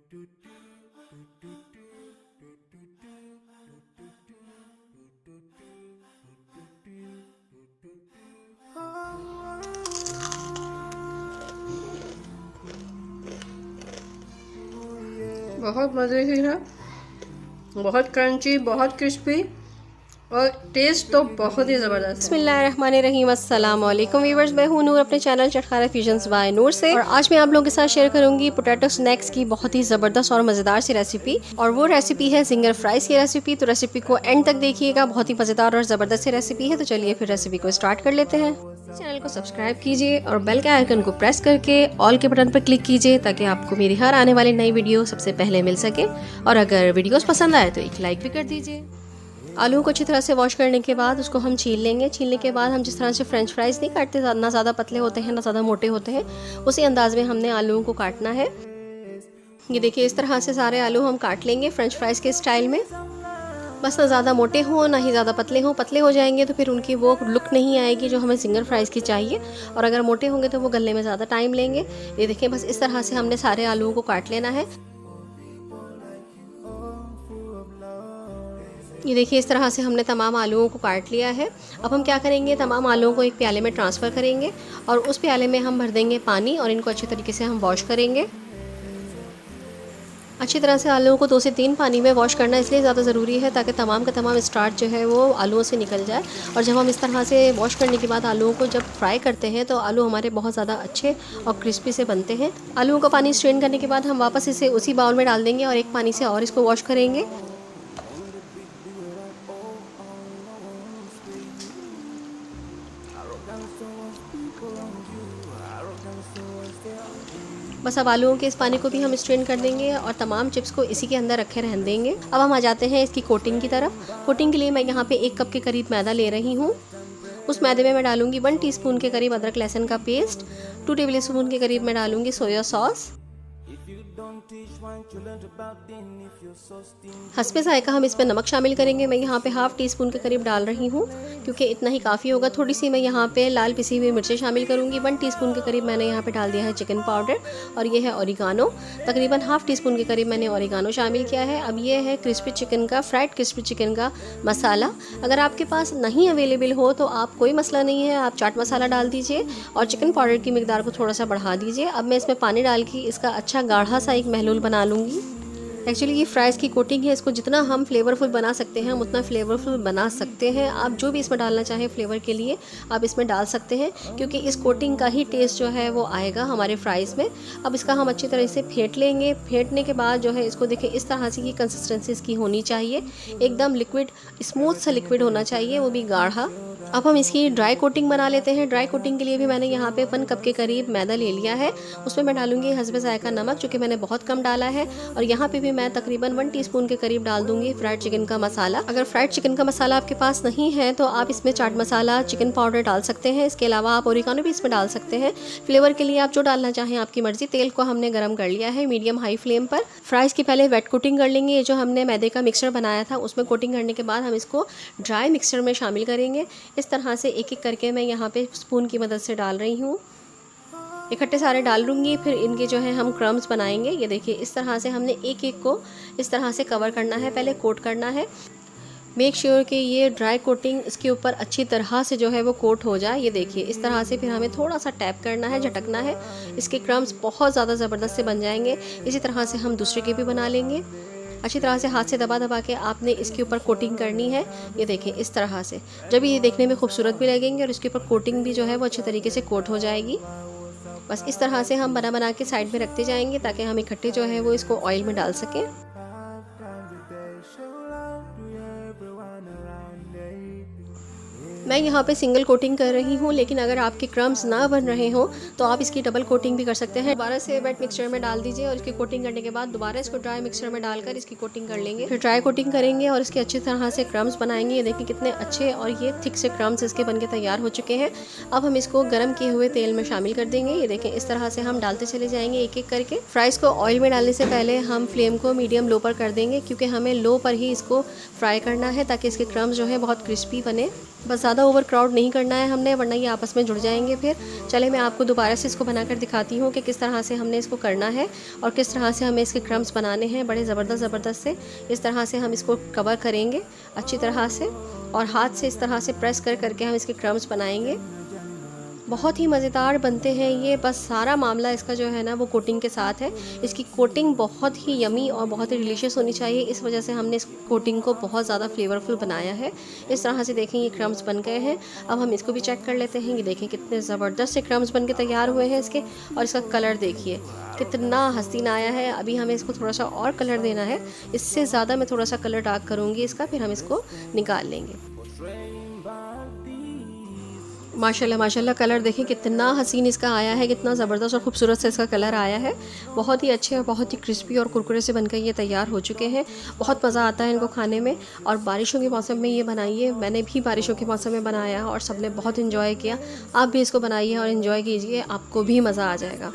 बहुत मज़े की है, बहुत क्रंची, बहुत क्रिस्पी और टेस्ट तो बहुत ही ज़बरदस्त। बिस्मिल्लाहिर्रहमानिर्रहीम, अस्सलाम वालेकुम व्यूअर्स, मैं हूं नूर अपने चैनल चटखारा फ्यूजन्स बाय नूर से। और आज मैं आप लोगों के साथ शेयर करूंगी पोटैटो स्नैक्स की बहुत ही ज़बरदस्त और मज़ेदार सी रेसिपी। और वो रेसिपी है जिंगर फ्राइज़ की रेसिपी। तो रेसिपी को एंड तक देखिएगा, बहुत ही मज़ेदार और ज़बरदस्त सी रेसिपी है। तो चलिए फिर रेसिपी को स्टार्ट कर लेते हैं। चैनल को सब्सक्राइब कीजिए और बेल के आइकन को प्रेस करके ऑल के बटन पर क्लिक कीजिए ताकि आपको मेरी हर आने वाली नई वीडियो सबसे पहले मिल सके। और अगर वीडियोस पसंद आए तो एक लाइक भी कर दीजिए। आलू को अच्छी तरह से वॉश करने के बाद उसको हम छील लेंगे। छीलने के बाद हम जिस तरह से फ्रेंच फ्राइज़ नहीं काटते, ना ज़्यादा पतले होते हैं ना ज़्यादा मोटे होते हैं, उसी अंदाज में हमने आलूओं को काटना है। ये देखिए, इस तरह से सारे आलू हम काट लेंगे फ्रेंच फ्राइज़ के स्टाइल में। बस ना ज़्यादा मोटे हों ना ही ज़्यादा पतले हों। पतले हो जाएंगे तो फिर उनकी वो लुक नहीं आएगी जो हमें जिंगर फ्राइज़ की चाहिए, और अगर मोटे होंगे तो वो गलने में ज़्यादा टाइम लेंगे। ये देखिए, बस इस तरह से हमने सारे आलूओं को काट लेना है। ये देखिए, इस तरह से हमने तमाम आलूओं को काट लिया है। अब हम क्या करेंगे, तमाम आलूओं को एक प्याले में ट्रांसफ़र करेंगे और उस प्याले में हम भर देंगे पानी और इनको अच्छे तरीके से हम वॉश करेंगे। अच्छी तरह से आलूओं को 2 से 3 पानी में वॉश करना इसलिए ज़्यादा ज़रूरी है ताकि तमाम का तमाम स्टार्च जो है वो आलूओं से निकल जाए। और जब हम इस तरह से वॉश करने के बाद आलूओं को जब फ्राई करते हैं तो आलू हमारे बहुत ज़्यादा अच्छे और क्रिस्पी से बनते हैं। आलूओं का पानी स्ट्रेन करने के बाद हम वापस इसे उसी बाउल में डाल देंगे और एक पानी से और इसको वॉश करेंगे। बस अब आलूओं के इस पानी को भी हम स्ट्रेन कर देंगे और तमाम चिप्स को इसी के अंदर रखे रहने देंगे। अब हम आ जाते हैं इसकी कोटिंग की तरफ। कोटिंग के लिए मैं यहाँ पे 1 कप के करीब मैदा ले रही हूँ। उस मैदे में मैं डालूंगी 1 टीस्पून के करीब अदरक लहसुन का पेस्ट, 2 टेबल स्पून के करीब मैं डालूंगी सोया सॉस। हस्बे जायका हम इसमें नमक शामिल करेंगे। मैं यहाँ पे ½ टीस्पून के करीब डाल रही हूँ क्योंकि इतना ही काफ़ी होगा। थोड़ी सी मैं यहाँ पे लाल पिसी हुई मिर्चें शामिल करूँगी। 1 टीस्पून के करीब मैंने यहाँ पे डाल दिया है चिकन पाउडर, और ये है ओरिगानो। तकरीबन ½ टीस्पून के करीब मैंने ओरिगानो शामिल किया है। अब ये है क्रिस्पी चिकन का, फ्राइड क्रिस्पी चिकन का मसाला। अगर आपके पास नहीं अवेलेबल हो तो आप कोई मसला नहीं है, आप चाट मसाला डाल दीजिए और चिकन पाउडर की मिकदार को थोड़ा सा बढ़ा दीजिए। अब मैं इसमें पानी डाल के इसका अच्छा गाढ़ा सा एक महलूल बना लूँगी। एक्चुअली ये फ्राइज़ की कोटिंग है, इसको जितना हम फ्लेवरफुल बना सकते हैं हम उतना फ्लेवरफुल बना सकते हैं। आप जो भी इसमें डालना चाहें फ्लेवर के लिए आप इसमें डाल सकते हैं, क्योंकि इस कोटिंग का ही टेस्ट जो है वो आएगा हमारे फ्राइज़ में। अब इसका हम अच्छी तरह से फेंट लेंगे। फेंटने के बाद जो है इसको देखिए, इस तरह से की कंसिस्टेंसी इसकी होनी चाहिए, एकदम लिक्विड, स्मूथ सा लिक्विड होना चाहिए, वो भी गाढ़ा। अब हम इसकी ड्राई कोटिंग बना लेते हैं। ड्राई कोटिंग के लिए भी मैंने यहाँ पे 1 कप के करीब मैदा ले लिया है। उसमें मैं डालूंगी हस्बे जायका नमक, जो कि मैंने बहुत कम डाला है। और यहाँ पे भी मैं तकरीबन 1 टीस्पून के करीब डाल दूंगी फ्राइड चिकन का मसाला। अगर फ्राइड चिकन का मसाला आपके पास नहीं है तो आप इसमें चाट मसाला, चिकन पाउडर डाल सकते हैं। इसके अलावा आप ओरिगानो भी इसमें डाल सकते हैं। फ्लेवर के लिए आप जो डालना चाहें आपकी मर्जी। तेल को हमने गर्म कर लिया है मीडियम हाई फ्लेम पर। फ्राइज़ की पहले वेट कोटिंग कर लेंगे। ये जो हमने मैदे का मिक्सचर बनाया था उसमें कोटिंग करने के बाद हम इसको ड्राई मिक्सचर में शामिल करेंगे। इस तरह से एक एक करके मैं यहाँ पे स्पून की मदद से डाल रही हूँ। इकट्ठे सारे डाल लूँगी, फिर इनके जो है हम क्रम्स बनाएंगे। ये देखिए, इस तरह से हमने एक एक को इस तरह से कवर करना है, पहले कोट करना है। मेक श्योर कि ये ड्राई कोटिंग इसके ऊपर अच्छी तरह से जो है वो कोट हो जाए। ये देखिए, इस तरह से फिर हमें थोड़ा सा टैप करना है, झटकना है। इसके क्रम्स बहुत ज़्यादा ज़बरदस्त से बन जाएंगे। इसी तरह से हम दूसरे के भी बना लेंगे। अच्छी तरह से हाथ से दबा दबा के आपने इसके ऊपर कोटिंग करनी है। ये देखिए, इस तरह से जब ये देखने में खूबसूरत भी लगेंगे और इसके ऊपर कोटिंग भी जो है वो अच्छे तरीके से कोट हो जाएगी। बस इस तरह से हम बना बना के साइड में रखते जाएंगे ताकि हम इकट्ठे जो है वो इसको ऑयल में डाल सकें। मैं यहाँ पे सिंगल कोटिंग कर रही हूँ, लेकिन अगर आपके क्रम्स ना बन रहे हों तो आप इसकी डबल कोटिंग भी कर सकते हैं। दोबारा से वेट मिक्सचर में डाल दीजिए और इसकी कोटिंग करने के बाद दोबारा इसको ड्राई मिक्सचर में डालकर इसकी कोटिंग कर लेंगे। फिर ड्राई कोटिंग करेंगे और इसके अच्छी तरह से क्रम्स बनाएंगे। ये देखिए कितने अच्छे और ये थिक से क्रम्स इसके बनके तैयार हो चुके हैं। अब हम इसको गर्म किए हुए तेल में शामिल कर देंगे। ये देखें, इस तरह से हम डालते चले जाएंगे एक एक करके। फ्राइज़ को ऑयल में डालने से पहले हम फ्लेम को मीडियम लो पर कर देंगे, क्योंकि हमें लो पर ही इसको फ्राई करना है ताकि इसके क्रम्स जो है बहुत क्रिस्पी बने। बस ज़्यादा ओवर क्राउड नहीं करना है हमने, वरना ये आपस में जुड़ जाएंगे फिर। चले मैं आपको दोबारा से इसको बनाकर दिखाती हूँ कि किस तरह से हमने इसको करना है और किस तरह से हमें इसके क्रम्स बनाने हैं। बड़े ज़बरदस्त से इस तरह से हम इसको कवर करेंगे अच्छी तरह से, और हाथ से इस तरह से प्रेस करके हम इसके क्रम्स बनाएंगे। बहुत ही मज़ेदार बनते हैं ये। बस सारा मामला इसका जो है ना वो कोटिंग के साथ है। इसकी कोटिंग बहुत ही यमी और बहुत ही डिलीशियस होनी चाहिए, इस वजह से हमने इस कोटिंग को बहुत ज़्यादा फ्लेवरफुल बनाया है। इस तरह से देखें ये क्रम्स बन गए हैं। अब हम इसको भी चेक कर लेते हैं। ये देखें कितने ज़बरदस्त से क्रम्स बन के तैयार हुए हैं इसके, और इसका कलर देखिए कितना हसीन आया है। अभी हमें इसको थोड़ा सा और कलर देना है, इससे ज़्यादा मैं थोड़ा सा कलर डार्क करूँगी इसका, फिर हम इसको निकाल लेंगे। माशाल्लाह माशाल्लाह कलर देखें कितना हसीन इसका आया है, कितना ज़बरदस्त और खूबसूरत से इसका कलर आया है। बहुत ही अच्छे और बहुत ही क्रिस्पी और कुरकुरे से बनकर ये तैयार हो चुके हैं। बहुत मज़ा आता है इनको खाने में, और बारिशों के मौसम में ये बनाइए। मैंने भी बारिशों के मौसम में बनाया और सबने बहुत इन्जॉय किया। आप भी इसको बनाइए और इन्जॉय कीजिए, आपको भी मज़ा आ जाएगा।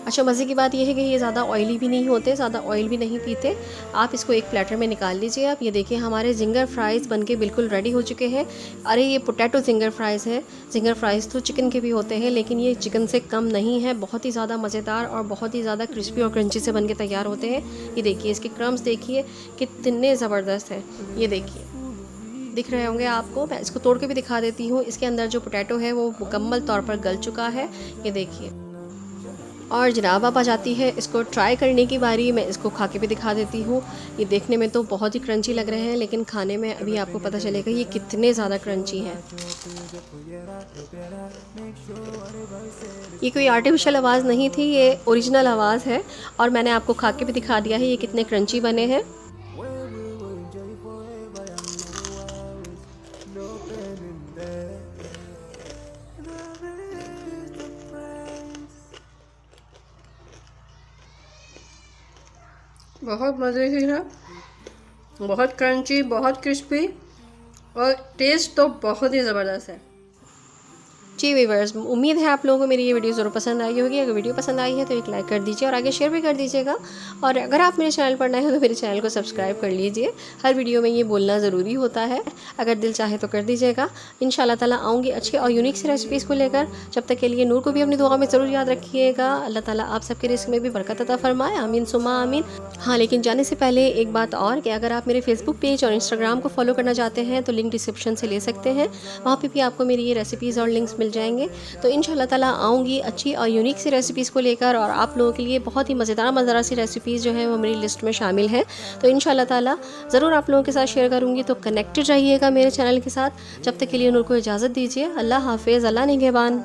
अच्छा, मज़े की बात यह है कि ये ज़्यादा ऑयली भी नहीं होते, ज़्यादा ऑयल भी नहीं पीते। आप इसको एक प्लेटर में निकाल लीजिए। आप ये देखिए हमारे जिंगर फ्राइज़ बनके बिल्कुल रेडी हो चुके हैं। अरे ये पोटैटो जिंगर फ्राइज़ है। जिंगर फ्राइज़ तो चिकन के भी होते हैं, लेकिन ये चिकन से कम नहीं है। बहुत ही ज़्यादा मज़ेदार और बहुत ही ज़्यादा क्रिस्पी और क्रंची से बनके तैयार होते हैं। ये देखिए इसके क्रम्स देखिए कितने ज़बरदस्त हैं। ये देखिए दिख रहे होंगे आपको। मैं इसको तोड़ के भी दिखा देती हूँ। इसके अंदर जो पोटैटो है वो मुकम्मल तौर पर गल चुका है। ये देखिए, और जनाब अब आ जाती है इसको ट्राई करने की बारी। मैं इसको खा के भी दिखा देती हूँ। ये देखने में तो बहुत ही क्रंची लग रहे हैं, लेकिन खाने में अभी आपको पता चलेगा ये कितने ज़्यादा क्रंची हैं। ये कोई आर्टिफिशियल आवाज़ नहीं थी, ये ओरिजिनल आवाज़ है, और मैंने आपको खा के भी दिखा दिया है ये कितने क्रंची बने हैं। बहुत मज़े की है, बहुत क्रंची, बहुत क्रिस्पी, और टेस्ट तो बहुत ही ज़बरदस्त है। जी व्यूअर्स, उम्मीद है आप लोगों को मेरी ये वीडियो ज़रूर पसंद आई होगी। अगर वीडियो पसंद आई है तो एक लाइक कर दीजिए और आगे शेयर भी कर दीजिएगा। और अगर आप मेरे चैनल पर नए हो तो मेरे चैनल को सब्सक्राइब कर लीजिए। हर वीडियो में ये बोलना ज़रूरी होता है, अगर दिल चाहे तो कर दीजिएगा। इंशाल्लाह ताला आऊँगी अच्छी और यूनिक सी रेसिपीज़ को लेकर। जब तक के लिए नूर को भी अपनी दुआ में ज़रूर याद रखिएगा। अल्लाह ताला आप सबके रिस्क में भी बरकत अता फरमाए, आमीन सुम्मा आमीन। हाँ, लेकिन जाने से पहले एक बात और, कि अगर आप मेरे फेसबुक पेज और इंस्टाग्राम को फॉलो करना चाहते हैं तो लिंक डिस्क्रिप्शन से ले सकते हैं। वहाँ पर भी आपको मेरी ये रेसिपीज़ और लिंक्स मिल जाएंगे। तो इंशाल्लाह ताला आऊँगी अच्छी और यूनिक सी रेसिपीज़ को लेकर, और आप लोगों के लिए बहुत ही मज़ेदार सी रेसिपीज़ जो हैं वो मेरी लिस्ट में शामिल हैं। तो इंशाल्लाह ताला ज़रूर आप लोगों के साथ शेयर करूँगी। तो कनेक्टेड रहिएगा मेरे चैनल के साथ। जब तक के लिए नूर को इजाज़त दीजिए। अल्लाह हाफिज़, अल्लाह निगहबान।